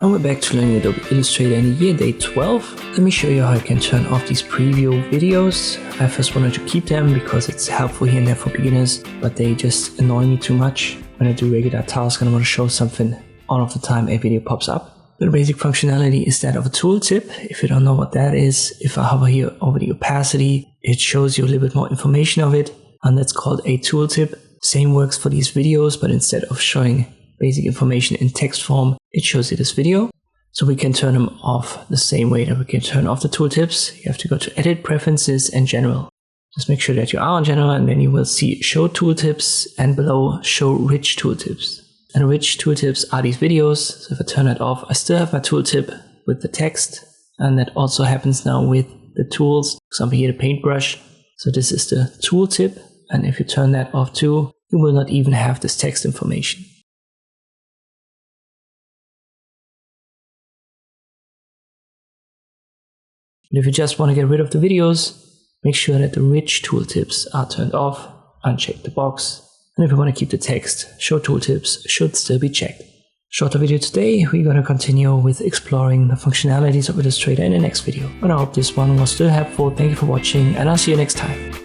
And we're back to learning Adobe Illustrator in year day 12. Let me show you how you can turn off these preview videos. I first wanted to keep them because it's helpful here and there for beginners, but they just annoy me too much when I do regular tasks and I want to show something all of the time a video pops up. The basic functionality is that of a tooltip. If you don't know what that is, if I hover here over the opacity, it shows you a little bit more information of it, and that's called a tooltip. Same works for these videos, but instead of showing basic information in text form, it shows you this video. So we can turn them off the same way that we can turn off the tooltips. You have to go to Edit, Preferences, and General. Just make sure that you are on General, and then you will see Show Tooltips, and below Show Rich Tooltips. And rich tooltips are these videos. So if I turn that off, I still have my tooltip with the text, and that also happens now with the tools. For example, here the paintbrush. So this is the tooltip, and if you turn that off too, you will not even have this text information. But if you just want to get rid of the videos, make sure that the rich tooltips are turned off, uncheck the box. And if you want to keep the text, show tooltips should still be checked. Shorter video today, we're going to continue with exploring the functionalities of Illustrator in the next video. But I hope this one was still helpful. Thank you for watching, and I'll see you next time.